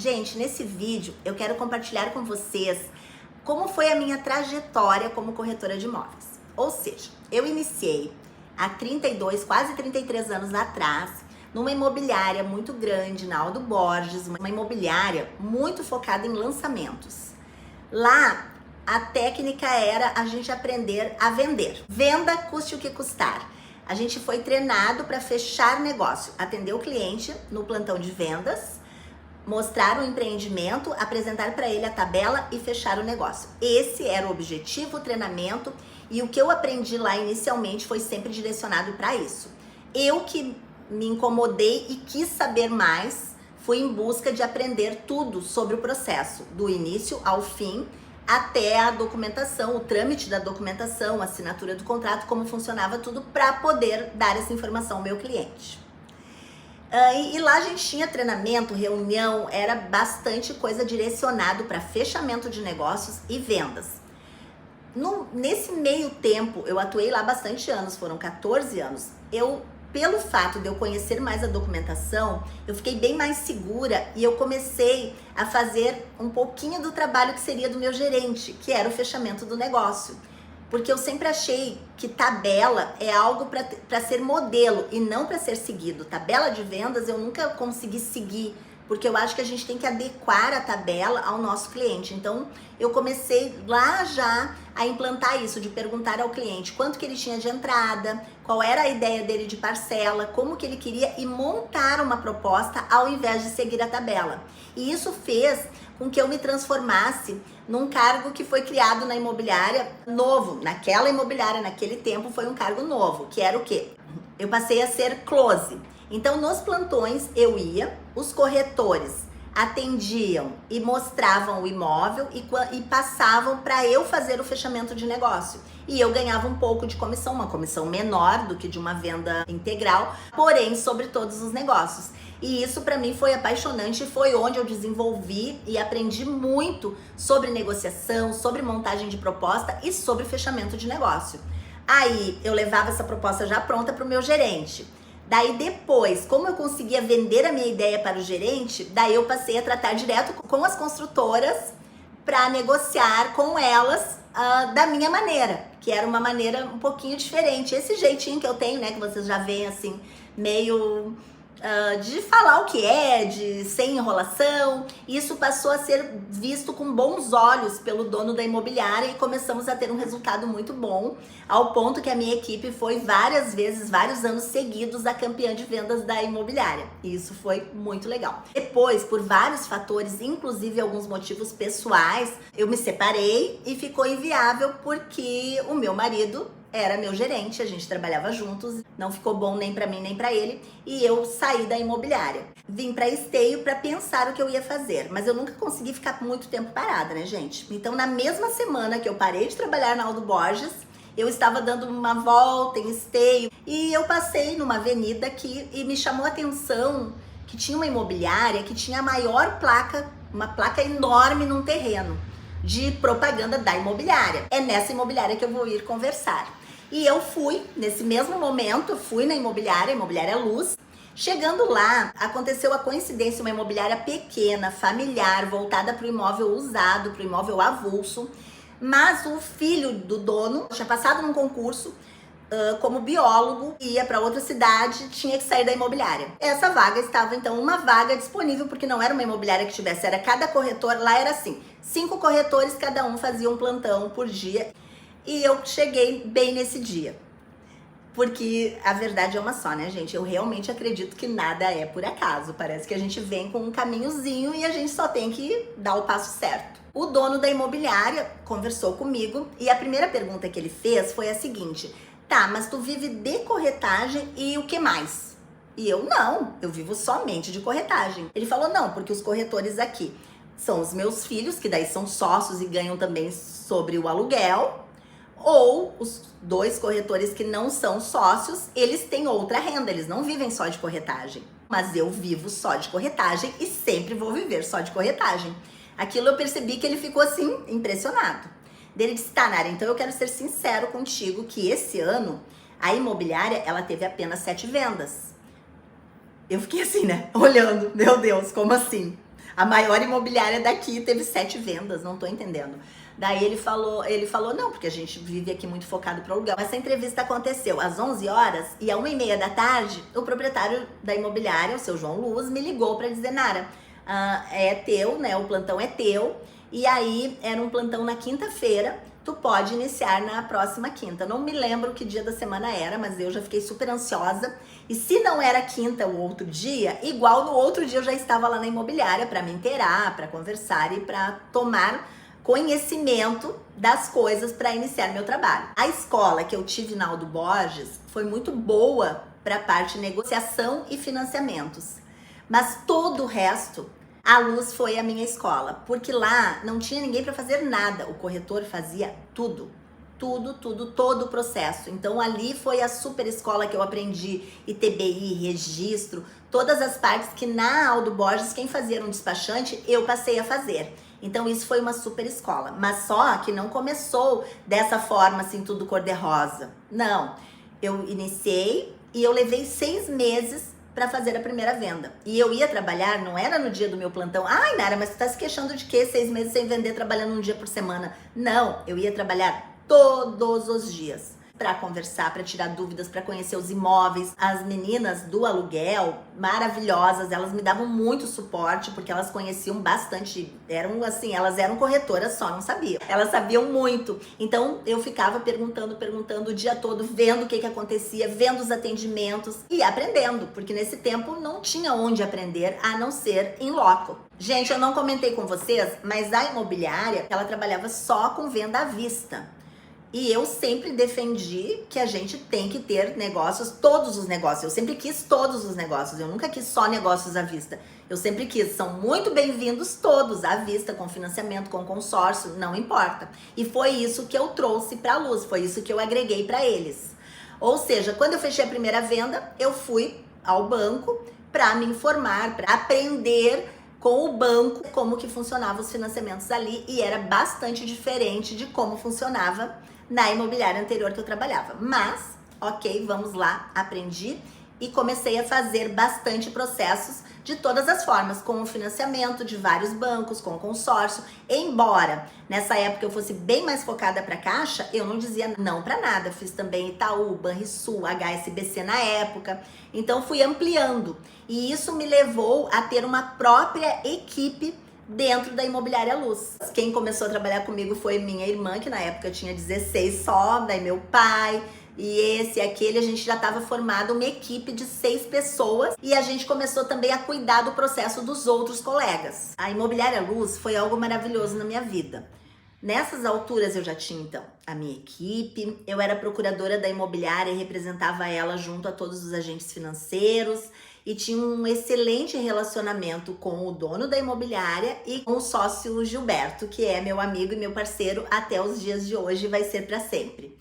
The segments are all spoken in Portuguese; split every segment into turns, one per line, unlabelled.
Gente, nesse vídeo eu quero compartilhar com vocês como foi a minha trajetória como corretora de imóveis. Ou seja, eu iniciei há 32, quase 33 anos atrás, numa imobiliária muito grande, na Aldo Borges, uma imobiliária muito focada em lançamentos. Lá, a técnica era a gente aprender a vender. Venda, custe o que custar. A gente foi treinado para fechar negócio, atender o cliente no plantão de vendas, mostrar o empreendimento, apresentar para ele a tabela e fechar o negócio. Esse era o objetivo, o treinamento, e o que eu aprendi lá inicialmente foi sempre direcionado para isso. Eu que me incomodei e quis saber mais, fui em busca de aprender tudo sobre o processo, do início ao fim, até a documentação, o trâmite da documentação, a assinatura do contrato, como funcionava tudo para poder dar essa informação ao meu cliente. E lá a gente tinha treinamento, reunião, era bastante coisa direcionado para fechamento de negócios e vendas. Nesse meio tempo, eu atuei lá bastante anos, foram 14 anos. Pelo fato de eu conhecer mais a documentação, eu fiquei bem mais segura e eu comecei a fazer um pouquinho do trabalho que seria do meu gerente, que era o fechamento do negócio. Porque eu sempre achei que tabela é algo para ser modelo e não para ser seguido. Tabela de vendas eu nunca consegui seguir, porque eu acho que a gente tem que adequar a tabela ao nosso cliente. Então, eu comecei lá já a implantar isso, de perguntar ao cliente quanto que ele tinha de entrada, qual era a ideia dele de parcela, como que ele queria e montar uma proposta ao invés de seguir a tabela. E isso fez com que eu me transformasse num cargo que foi criado na imobiliária novo. Naquela imobiliária, naquele tempo, foi um cargo novo, que era o quê? Eu passei a ser close. Então, nos plantões, eu ia, os corretores atendiam e mostravam o imóvel e passavam para eu fazer o fechamento de negócio. E eu ganhava um pouco de comissão, uma comissão menor do que de uma venda integral, porém sobre todos os negócios. E isso para mim foi apaixonante, foi onde eu desenvolvi e aprendi muito sobre negociação, sobre montagem de proposta e sobre fechamento de negócio. Aí eu levava essa proposta já pronta para o meu gerente. Daí depois, como eu conseguia vender a minha ideia para o gerente, daí eu passei a tratar direto com as construtoras para negociar com elas da minha maneira, que era uma maneira um pouquinho diferente. Esse jeitinho que eu tenho, né, que vocês já veem assim, meio de falar o que é, de sem enrolação, isso passou a ser visto com bons olhos pelo dono da imobiliária e começamos a ter um resultado muito bom, ao ponto que a minha equipe foi várias vezes, vários anos seguidos, a campeã de vendas da imobiliária. E isso foi muito legal. Depois, por vários fatores, inclusive alguns motivos pessoais, eu me separei e ficou inviável porque o meu marido era meu gerente, a gente trabalhava juntos, não ficou bom nem pra mim nem pra ele, e eu saí da imobiliária. Vim pra Esteio pra pensar o que eu ia fazer, mas eu nunca consegui ficar muito tempo parada, né, gente? Então, na mesma semana que eu parei de trabalhar na Aldo Borges, eu estava dando uma volta em Esteio e eu passei numa avenida e me chamou a atenção que tinha uma imobiliária que tinha a maior placa, uma placa enorme num terreno de propaganda da imobiliária. É nessa imobiliária que eu vou ir conversar. E eu fui, nesse mesmo momento, fui na imobiliária Luz. Chegando lá, aconteceu a coincidência, uma imobiliária pequena, familiar, voltada para o imóvel usado, para o imóvel avulso. Mas o filho do dono tinha passado num concurso como biólogo, ia para outra cidade, tinha que sair da imobiliária. Essa vaga estava, então, uma vaga disponível, porque não era uma imobiliária que tivesse, era cada corretor, lá era assim, 5 corretores, cada um fazia um plantão por dia. E eu cheguei bem nesse dia, porque a verdade é uma só, né, gente? Eu realmente acredito que nada é por acaso. Parece que a gente vem com um caminhozinho e a gente só tem que dar o passo certo. O dono da imobiliária conversou comigo e a primeira pergunta que ele fez foi a seguinte: tá, mas tu vive de corretagem e o que mais? E eu, não, eu vivo somente de corretagem. Ele falou, não, porque os corretores aqui são os meus filhos, que daí são sócios e ganham também sobre o aluguel, ou os 2 corretores que não são sócios, eles têm outra renda, eles não vivem só de corretagem. Mas eu vivo só de corretagem e sempre vou viver só de corretagem. Aquilo eu percebi que ele ficou assim, impressionado. Ele disse, tá, Nara, então eu quero ser sincero contigo que esse ano a imobiliária, ela teve apenas 7 vendas. Eu fiquei assim, né, olhando, meu Deus, como assim? A maior imobiliária daqui teve 7 vendas, não tô entendendo. Daí ele falou, não, porque a gente vive aqui muito focado para aluguel. Essa entrevista aconteceu às 11 horas e à 1h30 da tarde, o proprietário da imobiliária, o seu João Luz, me ligou para dizer, Nara, é teu, né, o plantão é teu, e aí era um plantão na quinta-feira, tu pode iniciar na próxima quinta. Não me lembro que dia da semana era, mas eu já fiquei super ansiosa. E se não era quinta o outro dia, igual no outro dia eu já estava lá na imobiliária para me inteirar, para conversar e para tomar conhecimento das coisas para iniciar meu trabalho. A escola que eu tive na Aldo Borges foi muito boa para a parte de negociação e financiamentos. Mas todo o resto, a Luz foi a minha escola, porque lá não tinha ninguém para fazer nada. O corretor fazia tudo. Todo o processo. Então ali foi a super escola que eu aprendi ITBI, registro, todas as partes que na Aldo Borges quem fazia era um despachante, eu passei a fazer. Então isso foi uma super escola, mas só que não começou dessa forma assim, tudo cor-de-rosa. Não, eu iniciei e eu levei 6 meses para fazer a primeira venda. E eu ia trabalhar, não era no dia do meu plantão. Ai, Nara, mas tu tá se queixando de quê? 6 meses sem vender, trabalhando um dia por semana. Não, eu ia trabalhar todos os dias para conversar, para tirar dúvidas, para conhecer os imóveis. As meninas do aluguel, maravilhosas, elas me davam muito suporte porque elas conheciam bastante, elas eram corretoras só, não sabiam. Elas sabiam muito. Então eu ficava perguntando o dia todo, vendo o que acontecia, vendo os atendimentos e aprendendo, porque nesse tempo não tinha onde aprender a não ser em loco. Gente, eu não comentei com vocês, mas a imobiliária, ela trabalhava só com venda à vista. E eu sempre defendi que a gente tem que ter negócios, todos os negócios. Eu sempre quis todos os negócios, eu nunca quis só negócios à vista. Eu sempre quis, são muito bem-vindos todos, à vista, com financiamento, com consórcio, não importa. E foi isso que eu trouxe para a Luz, foi isso que eu agreguei para eles. Ou seja, quando eu fechei a primeira venda, eu fui ao banco para me informar, para aprender com o banco como que funcionavam os financiamentos ali, e era bastante diferente de como funcionava na imobiliária anterior que eu trabalhava. Mas, ok, vamos lá, aprendi e comecei a fazer bastante processos de todas as formas, com o financiamento de vários bancos, com o consórcio. Embora nessa época eu fosse bem mais focada para caixa, eu não dizia não para nada. Fiz também Itaú, Banrisul, HSBC na época. Então fui ampliando e isso me levou a ter uma própria equipe dentro da Imobiliária Luz. Quem começou a trabalhar comigo foi minha irmã, que na época tinha 16 só, daí meu pai, e esse e aquele, a gente já estava formado uma equipe de 6 pessoas e a gente começou também a cuidar do processo dos outros colegas. A Imobiliária Luz foi algo maravilhoso na minha vida. Nessas alturas eu já tinha então a minha equipe, eu era procuradora da imobiliária e representava ela junto a todos os agentes financeiros e tinha um excelente relacionamento com o dono da imobiliária e com o sócio Gilberto, que é meu amigo e meu parceiro até os dias de hoje e vai ser para sempre.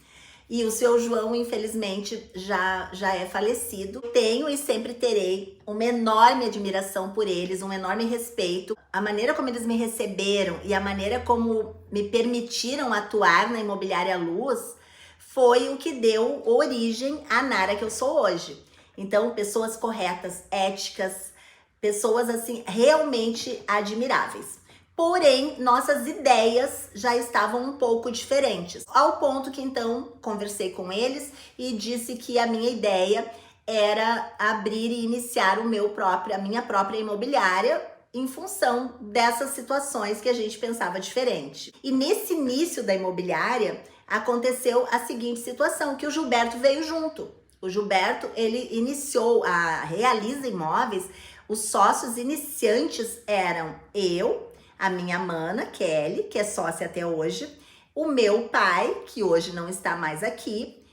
E o seu João, infelizmente, já é falecido. Tenho e sempre terei uma enorme admiração por eles, um enorme respeito. A maneira como eles me receberam e a maneira como me permitiram atuar na Imobiliária Luz foi o que deu origem à Nara que eu sou hoje. Então, pessoas corretas, éticas, pessoas assim realmente admiráveis. Porém, nossas ideias já estavam um pouco diferentes, ao ponto que então conversei com eles e disse que a minha ideia era abrir e iniciar a minha própria imobiliária em função dessas situações que a gente pensava diferente. E nesse início da imobiliária aconteceu a seguinte situação, que o Gilberto veio junto. O Gilberto, ele iniciou a Realiza Imóveis, os sócios iniciantes eram eu, a minha mana, Kelly, que é sócia até hoje, o meu pai, que hoje não está mais aqui,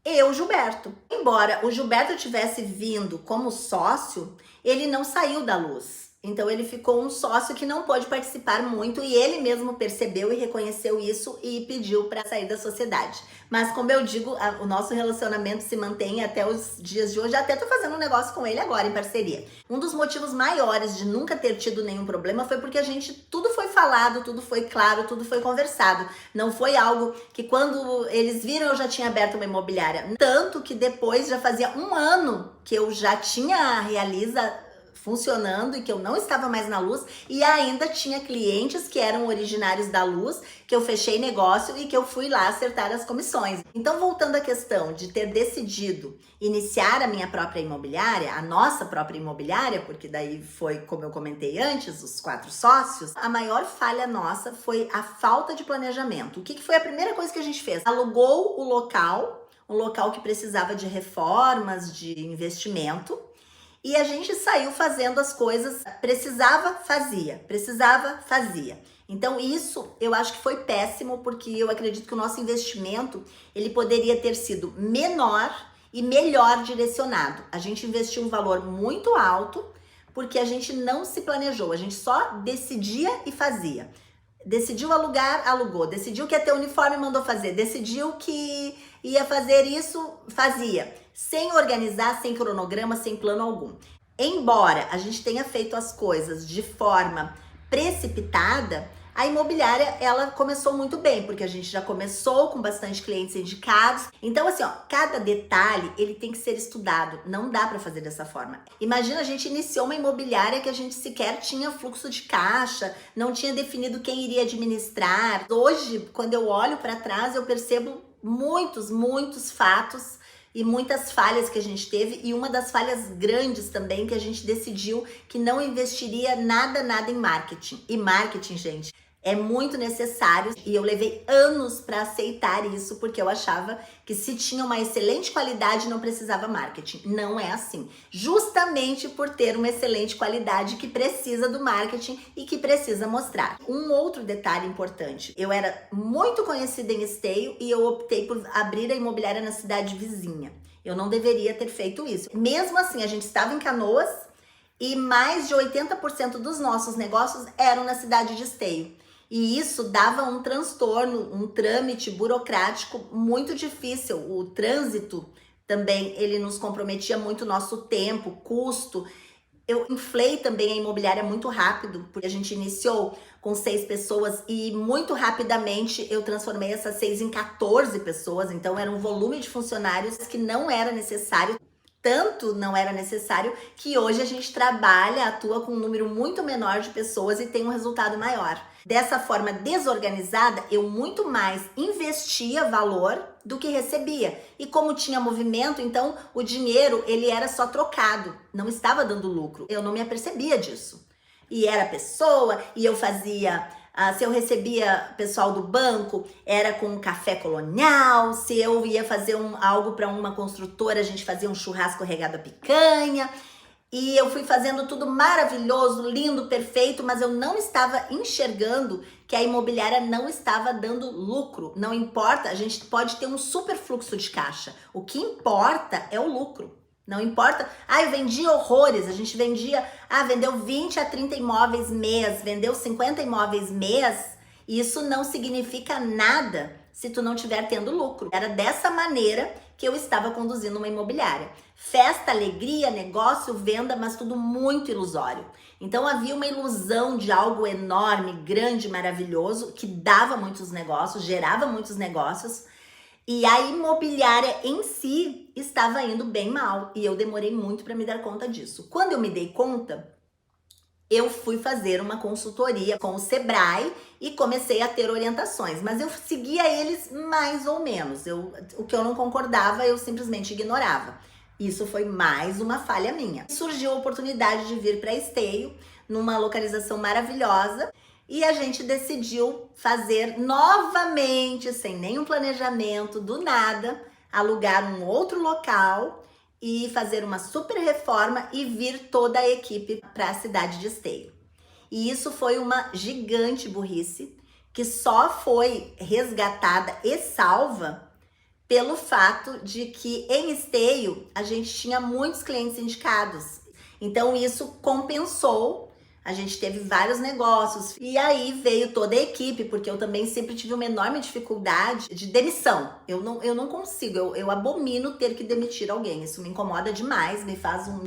e o Gilberto. Embora o Gilberto tivesse vindo como sócio, ele não saiu da Luz. Então ele ficou um sócio que não pôde participar muito e ele mesmo percebeu e reconheceu isso e pediu para sair da sociedade. Mas como eu digo, o nosso relacionamento se mantém até os dias de hoje. Até tô fazendo um negócio com ele agora em parceria. Um dos motivos maiores de nunca ter tido nenhum problema foi porque tudo foi falado, tudo foi claro, tudo foi conversado. Não foi algo que quando eles viram eu já tinha aberto uma imobiliária. Tanto que depois já fazia um ano que eu já tinha a Realiza funcionando e que eu não estava mais na Luz, e ainda tinha clientes que eram originários da Luz, que eu fechei negócio e que eu fui lá acertar as comissões. Então, voltando à questão de ter decidido iniciar a minha própria imobiliária, a nossa própria imobiliária, porque daí foi, como eu comentei antes, os 4 sócios, a maior falha nossa foi a falta de planejamento. O que foi a primeira coisa que a gente fez? Alugou o local, um local que precisava de reformas, de investimento, e a gente saiu fazendo as coisas, precisava, fazia. Então isso eu acho que foi péssimo, porque eu acredito que o nosso investimento, ele poderia ter sido menor e melhor direcionado. A gente investiu um valor muito alto, porque a gente não se planejou, a gente só decidia e fazia. Decidiu alugar, alugou. Decidiu que ia ter uniforme, mandou fazer. Decidiu que ia fazer isso, fazia. Sem organizar, sem cronograma, sem plano algum. Embora a gente tenha feito as coisas de forma precipitada, a imobiliária, ela começou muito bem, porque a gente já começou com bastante clientes indicados. Então, assim, ó, cada detalhe, ele tem que ser estudado. Não dá para fazer dessa forma. Imagina, a gente iniciou uma imobiliária que a gente sequer tinha fluxo de caixa, não tinha definido quem iria administrar. Hoje, quando eu olho para trás, eu percebo muitos fatos e muitas falhas que a gente teve, e uma das falhas grandes também, que a gente decidiu que não investiria nada em marketing. E marketing, gente, é muito necessário, e eu levei anos para aceitar isso, porque eu achava que se tinha uma excelente qualidade não precisava marketing. Não é assim. Justamente por ter uma excelente qualidade que precisa do marketing e que precisa mostrar. Um outro detalhe importante, eu era muito conhecida em Esteio e eu optei por abrir a imobiliária na cidade vizinha. Eu não deveria ter feito isso. Mesmo assim, a gente estava em Canoas e mais de 80% dos nossos negócios eram na cidade de Esteio. E isso dava um transtorno, um trâmite burocrático muito difícil. O trânsito também, ele nos comprometia muito o nosso tempo, custo. Eu inflei também a imobiliária muito rápido, porque a gente iniciou com 6 pessoas e muito rapidamente eu transformei essas 6 em 14 pessoas. Então era um volume de funcionários que não era necessário. Tanto não era necessário que hoje a gente trabalha, atua com um número muito menor de pessoas e tem um resultado maior. Dessa forma desorganizada, eu muito mais investia valor do que recebia. E como tinha movimento, então o dinheiro ele era só trocado, não estava dando lucro. Eu não me apercebia disso. E era pessoa, e eu fazia... se eu recebia pessoal do banco, era com um café colonial. Se eu ia fazer algo para uma construtora, a gente fazia um churrasco regado a picanha. E eu fui fazendo tudo maravilhoso, lindo, perfeito, mas eu não estava enxergando que a imobiliária não estava dando lucro. Não importa, a gente pode ter um super fluxo de caixa. O que importa é o lucro. Não importa, eu vendi horrores, a gente vendia, vendeu 20 a 30 imóveis mês, vendeu 50 imóveis mês, isso não significa nada se tu não estiver tendo lucro. Era dessa maneira que eu estava conduzindo uma imobiliária. Festa, alegria, negócio, venda, mas tudo muito ilusório. Então havia uma ilusão de algo enorme, grande, maravilhoso, que dava muitos negócios, gerava muitos negócios, e a imobiliária em si estava indo bem mal, e eu demorei muito para me dar conta disso. Quando eu me dei conta, eu fui fazer uma consultoria com o Sebrae e comecei a ter orientações, mas eu seguia eles mais ou menos. O que eu não concordava, eu simplesmente ignorava. Isso foi mais uma falha minha. Surgiu a oportunidade de vir para Esteio, numa localização maravilhosa, e a gente decidiu fazer novamente, sem nenhum planejamento, do nada, alugar um outro local e fazer uma super reforma e vir toda a equipe para a cidade de Esteio. E isso foi uma gigante burrice, que só foi resgatada e salva pelo fato de que em Esteio a gente tinha muitos clientes indicados. Então isso compensou. A gente teve vários negócios e aí veio toda a equipe, porque eu também sempre tive uma enorme dificuldade de demissão. Eu não consigo, eu abomino ter que demitir alguém. Isso me incomoda demais, me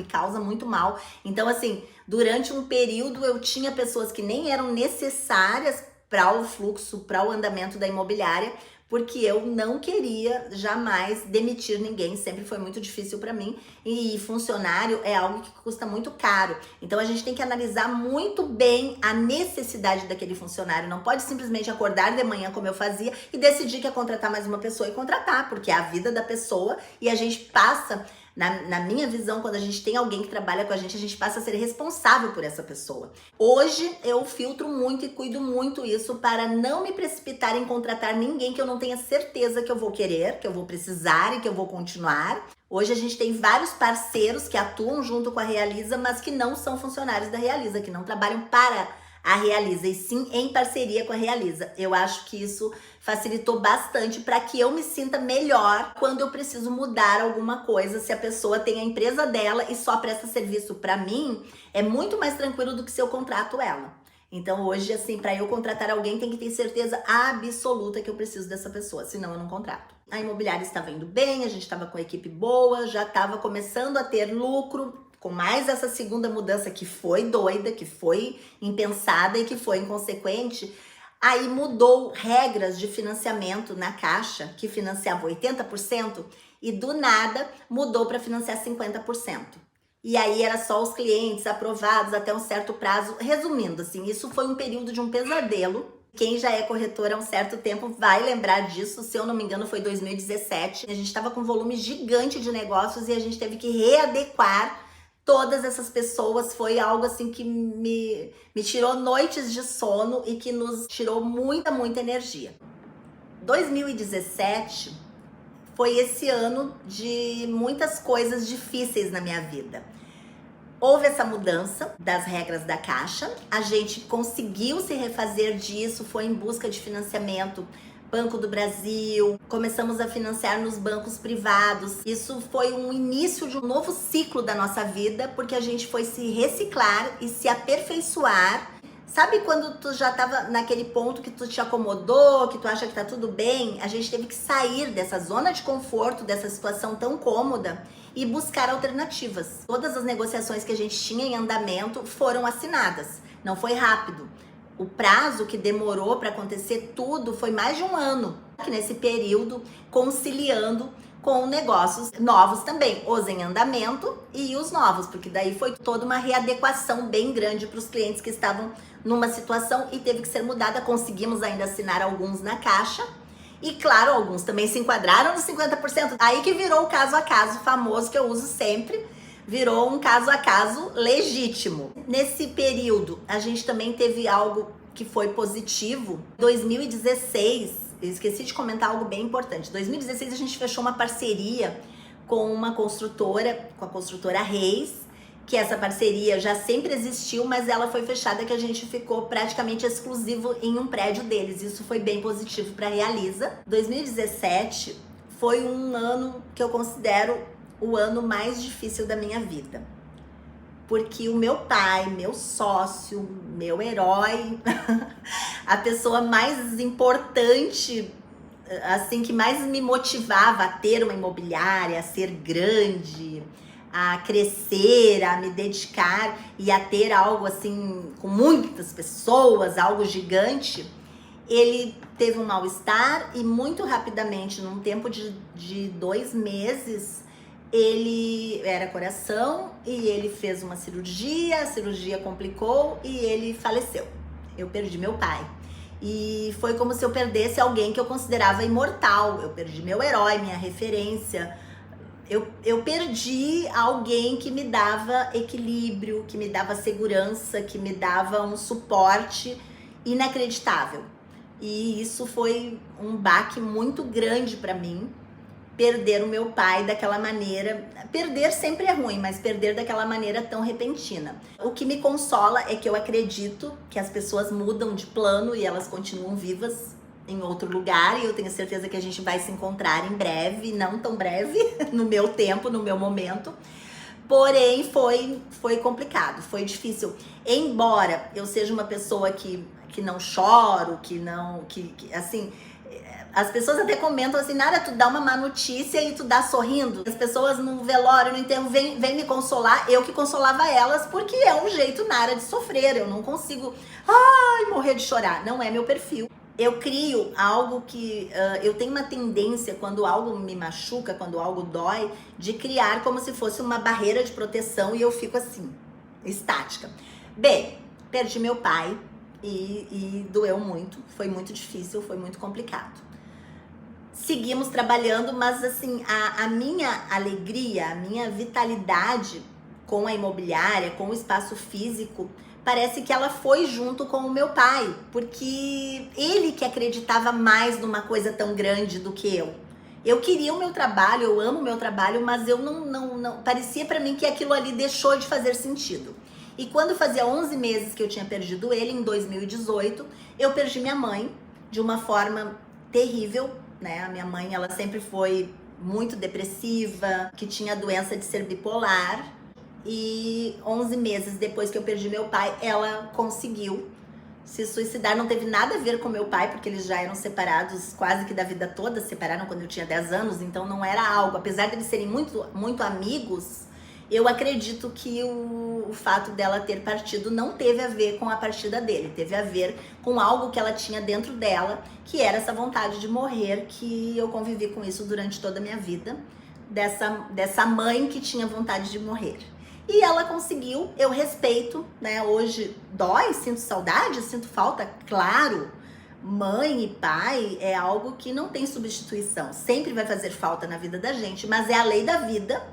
causa muito mal. Então assim, durante um período eu tinha pessoas que nem eram necessárias para o fluxo, para o andamento da imobiliária, porque eu não queria jamais demitir ninguém, sempre foi muito difícil para mim, e funcionário é algo que custa muito caro. Então a gente tem que analisar muito bem a necessidade daquele funcionário, não pode simplesmente acordar de manhã como eu fazia e decidir que ia contratar mais uma pessoa e contratar, porque é a vida da pessoa e a gente passa, na minha visão, quando a gente tem alguém que trabalha com a gente passa a ser responsável por essa pessoa. Hoje eu filtro muito e cuido muito isso para não me precipitar em contratar ninguém que eu não tenha certeza que eu vou querer, que eu vou precisar e que eu vou continuar. Hoje a gente tem vários parceiros que atuam junto com a Realiza, mas que não são funcionários da Realiza, que não trabalham para a Realiza, e sim em parceria com a Realiza. Eu acho que isso facilitou bastante para que eu me sinta melhor quando eu preciso mudar alguma coisa. Se a pessoa tem a empresa dela e só presta serviço para mim, é muito mais tranquilo do que se eu contrato ela. Então hoje, assim, para eu contratar alguém, tem que ter certeza absoluta que eu preciso dessa pessoa, senão eu não contrato. A imobiliária estava indo bem, a gente estava com a equipe boa, já estava começando a ter lucro, com mais essa segunda mudança que foi doida, que foi impensada e que foi inconsequente. Aí mudou regras de financiamento na Caixa, que financiava 80%, e do nada mudou para financiar 50%. E aí era só os clientes aprovados até um certo prazo. Resumindo, assim, isso foi um período de um pesadelo. Quem já é corretor há um certo tempo vai lembrar disso. Se eu não me engano, foi 2017. A gente estava com um volume gigante de negócios e a gente teve que readequar todas essas pessoas. Foi algo assim que me tirou noites de sono e que nos tirou muita energia. 2017 foi esse ano de muitas coisas difíceis na minha vida. Houve essa mudança das regras da Caixa, a gente conseguiu se refazer disso, foi em busca de financiamento, Banco do Brasil, começamos a financiar nos bancos privados. Isso foi um início de um novo ciclo da nossa vida, porque a gente foi se reciclar e se aperfeiçoar. Sabe quando tu já tava naquele ponto que tu te acomodou, que tu acha que tá tudo bem? A gente teve que sair dessa zona de conforto, dessa situação tão cômoda e buscar alternativas. Todas as negociações que a gente tinha em andamento foram assinadas. Não foi rápido. O prazo que demorou para acontecer tudo foi mais de um ano. Que nesse período, conciliando com negócios novos também, os em andamento e os novos, porque daí foi toda uma readequação bem grande para os clientes que estavam numa situação e teve que ser mudada. Conseguimos ainda assinar alguns na Caixa e, claro, alguns também se enquadraram nos 50%. Aí que virou o caso a caso famoso que eu uso sempre, virou um caso a caso legítimo. Nesse período, a gente também teve algo que foi positivo. 2016, eu esqueci de comentar algo bem importante. Em 2016 a gente fechou uma parceria com uma construtora, com a construtora Reis, que essa parceria já sempre existiu, mas ela foi fechada que a gente ficou praticamente exclusivo em um prédio deles. Isso foi bem positivo para a Realiza. 2017 foi um ano que eu considero o ano mais difícil da minha vida. Porque o meu pai, meu sócio, meu herói, a pessoa mais importante, assim, que mais me motivava a ter uma imobiliária, a ser grande, a crescer, a me dedicar e a ter algo assim, com muitas pessoas, algo gigante, ele teve um mal-estar e muito rapidamente, num tempo de 2 meses, ele era coração e ele fez uma cirurgia, a cirurgia complicou e ele faleceu. Eu perdi meu pai. E foi como se eu perdesse alguém que eu considerava imortal. Eu perdi meu herói, minha referência. Eu perdi alguém que me dava equilíbrio, que me dava segurança, que me dava um suporte inacreditável. E isso foi um baque muito grande para mim. Perder o meu pai daquela maneira. Perder sempre é ruim, mas perder daquela maneira tão repentina. O que me consola é que eu acredito que as pessoas mudam de plano e elas continuam vivas em outro lugar, e eu tenho certeza que a gente vai se encontrar em breve, não tão breve, no meu tempo, no meu momento. Porém, foi complicado, foi difícil. Embora eu seja uma pessoa que não choro, assim, as pessoas até comentam assim, Nara, tu dá uma má notícia e tu dá sorrindo. As pessoas no velório, no enterro, vêm me consolar, eu que consolava elas, porque é um jeito Nara de sofrer. Eu não consigo, morrer de chorar. Não é meu perfil. Eu crio algo que eu tenho uma tendência, quando algo me machuca, quando algo dói, de criar como se fosse uma barreira de proteção, e eu fico assim, estática. Bem, perdi meu pai e doeu muito, foi muito difícil, foi muito complicado. Seguimos trabalhando, mas assim, a minha alegria, a minha vitalidade com a imobiliária, com o espaço físico, parece que ela foi junto com o meu pai, porque ele que acreditava mais numa coisa tão grande do que eu. Eu queria o meu trabalho, eu amo o meu trabalho, mas eu não parecia pra mim que aquilo ali deixou de fazer sentido. E quando fazia 11 meses que eu tinha perdido ele, em 2018, eu perdi minha mãe de uma forma terrível, né? A minha mãe, ela sempre foi muito depressiva, que tinha a doença de ser bipolar. E 11 meses depois que eu perdi meu pai, ela conseguiu se suicidar. Não teve nada a ver com meu pai, porque eles já eram separados quase que da vida toda, se separaram quando eu tinha 10 anos, então não era algo, apesar de eles serem muito, muito amigos, eu acredito que o fato dela ter partido não teve a ver com a partida dele, teve a ver com algo que ela tinha dentro dela, que era essa vontade de morrer, que eu convivi com isso durante toda a minha vida, dessa mãe que tinha vontade de morrer. E ela conseguiu, eu respeito, né? Hoje dói, sinto saudade, sinto falta, claro. Mãe e pai é algo que não tem substituição, sempre vai fazer falta na vida da gente, mas é a lei da vida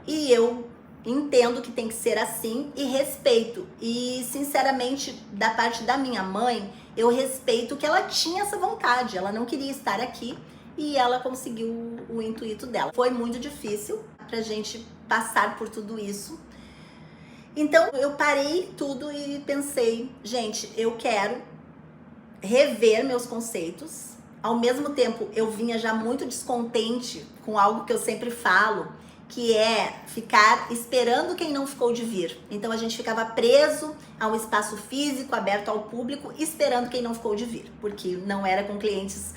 e eu entendo que tem que ser assim e respeito. E sinceramente, da parte da minha mãe, eu respeito que ela tinha essa vontade, ela não queria estar aqui e ela conseguiu o intuito dela. Foi muito difícil pra gente passar por tudo isso. Então eu parei tudo e pensei, gente, eu quero rever meus conceitos. Ao mesmo tempo, eu vinha já muito descontente com algo que eu sempre falo, que é ficar esperando quem não ficou de vir. Então a gente ficava preso a um espaço físico aberto ao público, esperando quem não ficou de vir, porque não era com clientes,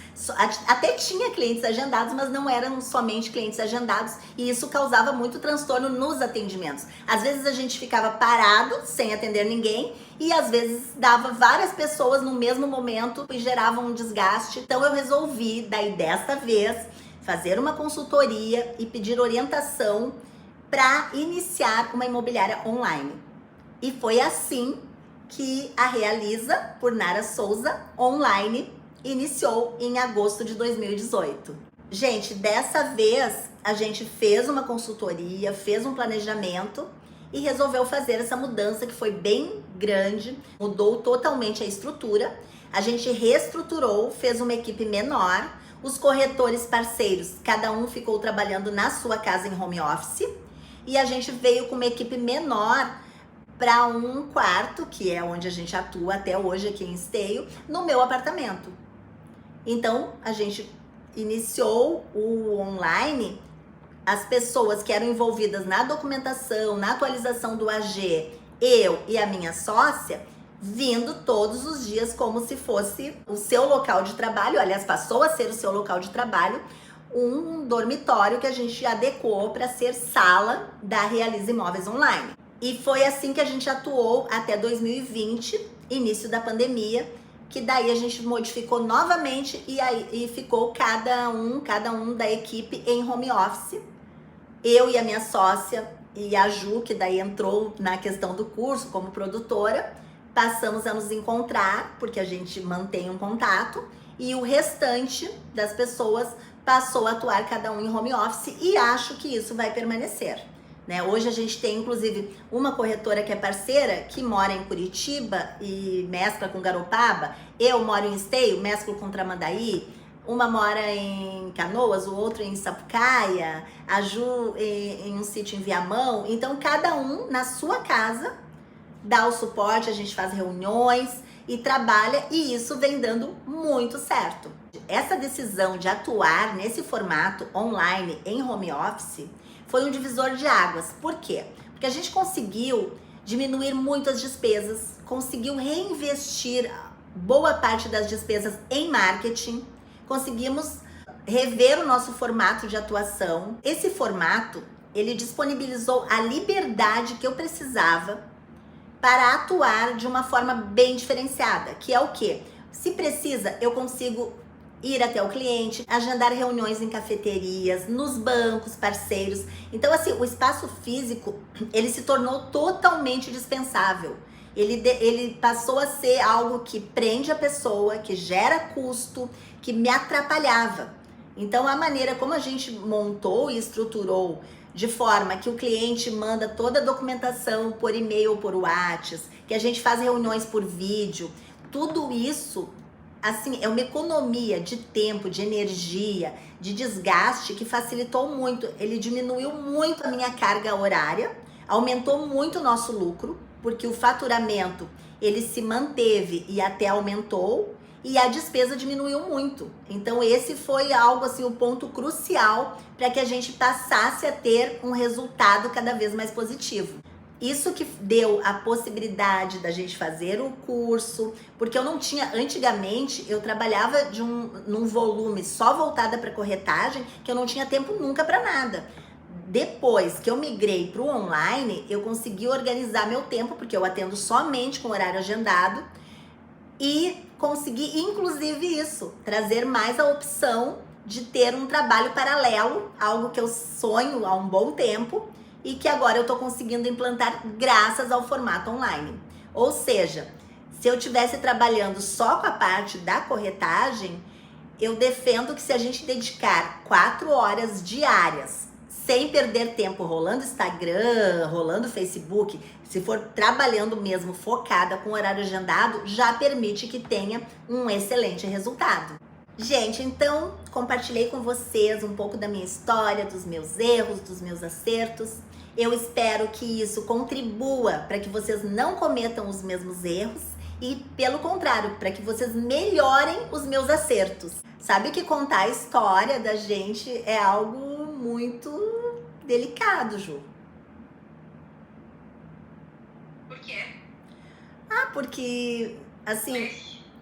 até tinha clientes agendados, mas não eram somente clientes agendados, e isso causava muito transtorno nos atendimentos. Às vezes a gente ficava parado, sem atender ninguém, e às vezes dava várias pessoas no mesmo momento e gerava um desgaste. Então eu resolvi, daí desta vez, fazer uma consultoria e pedir orientação para iniciar uma imobiliária online. E foi assim que a Realiza, por Nara Souza, online, iniciou em agosto de 2018. Gente, dessa vez a gente fez uma consultoria, fez um planejamento e resolveu fazer essa mudança que foi bem grande, mudou totalmente a estrutura. A gente reestruturou, fez uma equipe menor. Os corretores parceiros, cada um ficou trabalhando na sua casa em home office, e a gente veio com uma equipe menor para um quarto, que é onde a gente atua até hoje aqui em Esteio, no meu apartamento. Então a gente iniciou o online, as pessoas que eram envolvidas na documentação, na atualização do AG, eu e a minha sócia, vindo todos os dias como se fosse o seu local de trabalho. Aliás, passou a ser o seu local de trabalho, um dormitório que a gente adequou para ser sala da Realiza Imóveis Online. E foi assim que a gente atuou até 2020, início da pandemia, que daí a gente modificou novamente e ficou cada um da equipe em home office. Eu e a minha sócia e a Ju, que daí entrou na questão do curso como produtora, passamos a nos encontrar, porque a gente mantém um contato, e o restante das pessoas passou a atuar cada um em home office, e acho que isso vai permanecer, né? Hoje a gente tem, inclusive, uma corretora que é parceira, que mora em Curitiba e mescla com Garopaba. Eu moro em Esteio, mesclo com Tramandaí. Uma mora em Canoas, o outro em Sapucaia, a Ju em um sítio em Viamão. Então, cada um na sua casa dá o suporte, a gente faz reuniões e trabalha, e isso vem dando muito certo. Essa decisão de atuar nesse formato online em home office foi um divisor de águas. Por quê? Porque a gente conseguiu diminuir muito as despesas, conseguiu reinvestir boa parte das despesas em marketing, conseguimos rever o nosso formato de atuação. Esse formato, ele disponibilizou a liberdade que eu precisava para atuar de uma forma bem diferenciada, que é o quê? Se precisa, eu consigo ir até o cliente, agendar reuniões em cafeterias, nos bancos, parceiros. Então, assim, o espaço físico, ele se tornou totalmente dispensável. Ele passou a ser algo que prende a pessoa, que gera custo, que me atrapalhava. Então, a maneira como a gente montou e estruturou de forma que o cliente manda toda a documentação por e-mail ou por WhatsApp, que a gente faz reuniões por vídeo, tudo isso, assim, é uma economia de tempo, de energia, de desgaste que facilitou muito. Ele diminuiu muito a minha carga horária, aumentou muito o nosso lucro, porque o faturamento, ele se manteve e até aumentou, e a despesa diminuiu muito. Então esse foi algo assim, o ponto crucial para que a gente passasse a ter um resultado cada vez mais positivo. Isso que deu a possibilidade da gente fazer o curso, porque eu não tinha, antigamente eu trabalhava num volume só voltada para corretagem, que eu não tinha tempo nunca para nada. Depois que eu migrei para o online, eu consegui organizar meu tempo, porque eu atendo somente com horário agendado, e consegui, inclusive isso, trazer mais a opção de ter um trabalho paralelo, algo que eu sonho há um bom tempo e que agora eu tô conseguindo implantar graças ao formato online. Ou seja, se eu estivesse trabalhando só com a parte da corretagem, eu defendo que se a gente dedicar 4 horas diárias, sem perder tempo rolando Instagram, rolando Facebook, se for trabalhando mesmo focada com horário agendado, já permite que tenha um excelente resultado. Gente, então compartilhei com vocês um pouco da minha história, dos meus erros, dos meus acertos. Eu espero que isso contribua para que vocês não cometam os mesmos erros e, pelo contrário, para que vocês melhorem os meus acertos. Sabe que contar a história da gente é algo muito delicado, Ju.
Por quê?
Porque, assim,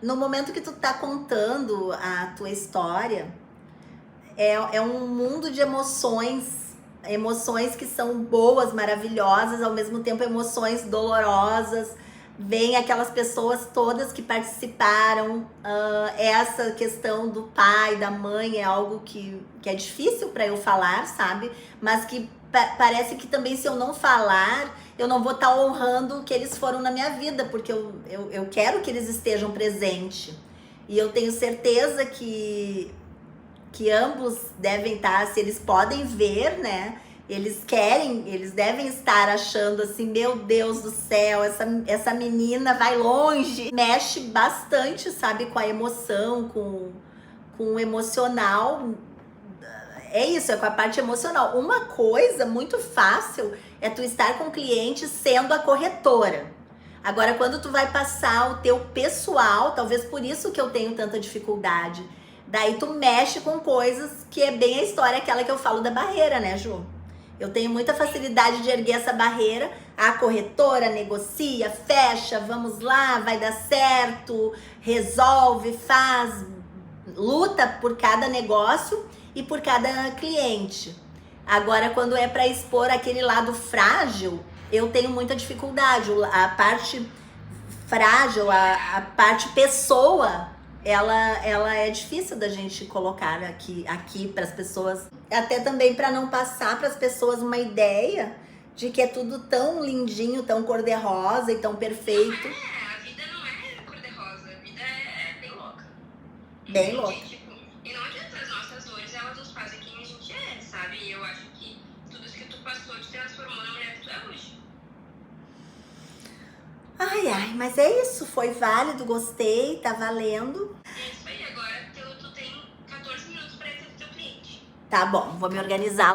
no momento que tu tá contando a tua história, é um mundo de emoções que são boas, maravilhosas, ao mesmo tempo emoções dolorosas. Vem aquelas pessoas todas que participaram. Essa questão do pai, da mãe é algo que é difícil para eu falar, sabe? Mas que parece que também, se eu não falar, eu não vou estar honrando que eles foram na minha vida, porque eu quero que eles estejam presentes. E eu tenho certeza que ambos devem estar, se eles podem ver, né? Eles devem estar achando assim, meu Deus do céu, essa menina vai longe. Mexe bastante, sabe, com a emoção, com o emocional. É isso, é com a parte emocional. Uma coisa muito fácil é tu estar com o cliente sendo a corretora. Agora, quando tu vai passar o teu pessoal, talvez por isso que eu tenho tanta dificuldade, daí tu mexe com coisas que é bem a história, aquela que eu falo da barreira, né, Ju? Eu tenho muita facilidade de erguer essa barreira. A corretora negocia, fecha, vamos lá, vai dar certo, resolve, faz, luta por cada negócio e por cada cliente. Agora, quando é para expor aquele lado frágil, eu tenho muita dificuldade. A parte frágil, a parte pessoa, ela é difícil da gente colocar aqui para as pessoas, até também para não passar para as pessoas uma ideia de que é tudo tão lindinho, tão cor-de-rosa e tão perfeito.
A vida não é cor-de-rosa, a vida é bem louca.
Bem louca.
E não adianta, as nossas dores, elas nos fazem quem a gente é, sabe? E eu acho que tudo isso que tu passou te transformou na mulher que tu é hoje.
Ai, mas é isso, foi válido, gostei, tá valendo.
É isso aí, agora tu tem 14 minutos para ir pro teu cliente.
Tá bom, vou me organizar.